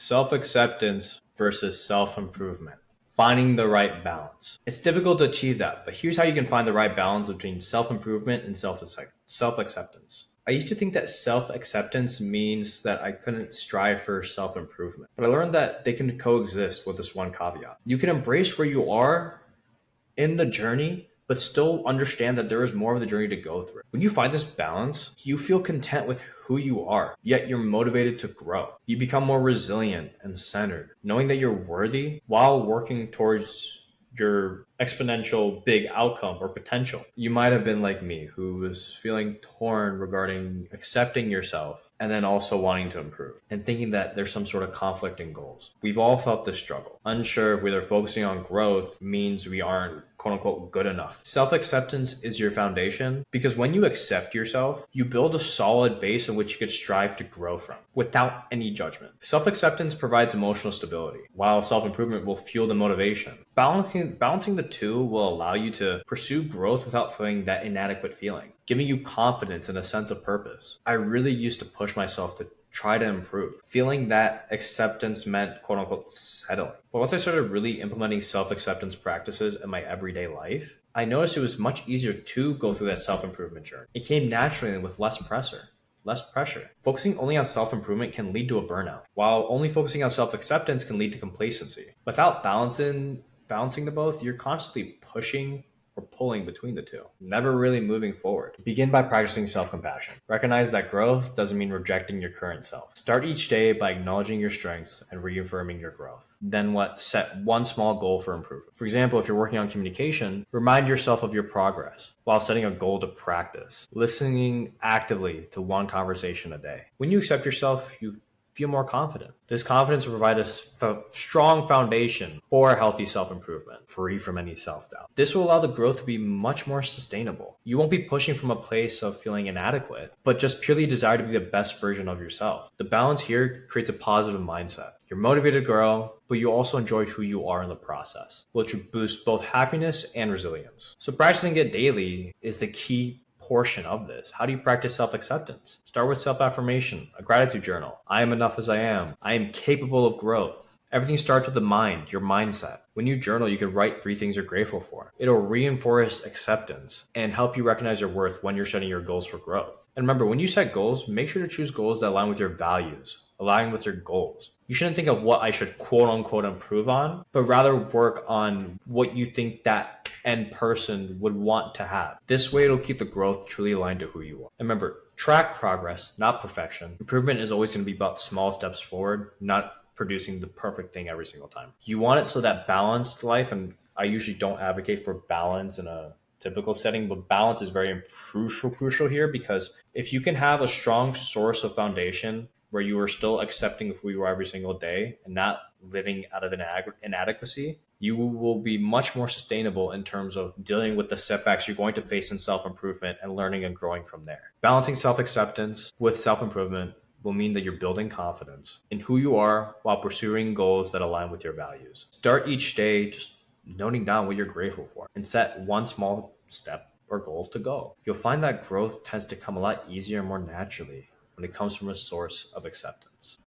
Self acceptance versus self improvement. Finding the right balance. It's difficult to achieve that, but here's how you can find the right balance between self improvement and self acceptance. I used to think that self acceptance means that I couldn't strive for self improvement, but I learned that they can coexist with this one caveat. You can embrace where you are in the journey, but still understand that there is more of the journey to go through. When you find this balance, you feel content with who you are, yet you're motivated to grow. You become more resilient and centered, knowing that you're worthy while working towards your exponential big outcome or potential. You might have been like me, who was feeling torn regarding accepting yourself and then also wanting to improve and thinking that there's some sort of conflicting goals. We've all felt this struggle, unsure if whether focusing on growth means we aren't quote unquote good enough. Self acceptance is your foundation because when you accept yourself, you build a solid base in which you could strive to grow from without any judgment. Self acceptance provides emotional stability, while self improvement will fuel the motivation. Balancing the two will allow you to pursue growth without feeling that inadequate feeling, giving you confidence and a sense of purpose. I really used to push myself to try to improve, feeling that acceptance meant quote unquote settling. But once I started really implementing self acceptance practices in my everyday life, I noticed it was much easier to go through that self improvement journey. It came naturally and with less pressure. Focusing only on self improvement can lead to a burnout, while only focusing on self acceptance can lead to complacency. Without balancing the both, you're constantly pushing or pulling between the two, never really moving forward. Begin by practicing self compassion. Recognize that growth doesn't mean rejecting your current self. Start each day by acknowledging your strengths and reaffirming your growth. Then set one small goal for improvement. For example, if you're working on communication, remind yourself of your progress while setting a goal to practice, listening actively to one conversation a day. When you accept yourself, you feel more confident. This confidence will provide a strong foundation for healthy self improvement, free from any self doubt. This will allow the growth to be much more sustainable. You won't be pushing from a place of feeling inadequate, but just purely desire to be the best version of yourself. The balance here creates a positive mindset. You're motivated to grow, but you also enjoy who you are in the process, which will boost both happiness and resilience. So practicing it daily is the key portion of this. How do you practice self acceptance? Start with self affirmation, a gratitude journal. I am enough as I am. I am capable of growth. Everything starts with the mind, your mindset. When you journal, you can write 3 things you're grateful for. It'll reinforce acceptance and help you recognize your worth when you're setting your goals for growth. And remember, when you set goals, make sure to choose goals that align with your values, align with your goals. You shouldn't think of what I should quote unquote improve on, but rather work on what you think that end person would want to have. This way, it'll keep the growth truly aligned to who you are. And remember, track progress, not perfection. Improvement is always going to be about small steps forward, not producing the perfect thing every single time. You want it so that balanced life, and I usually don't advocate for balance in a typical setting, but balance is very crucial here because if you can have a strong source of foundation where you are still accepting who you are every single day and not living out of inadequacy, you will be much more sustainable in terms of dealing with the setbacks you're going to face in self-improvement and learning and growing from there. Balancing self-acceptance with self-improvement will mean that you're building confidence in who you are while pursuing goals that align with your values. Start each day just noting down what you're grateful for and set one small step or goal to go. You'll find that growth tends to come a lot easier and more naturally when it comes from a source of acceptance.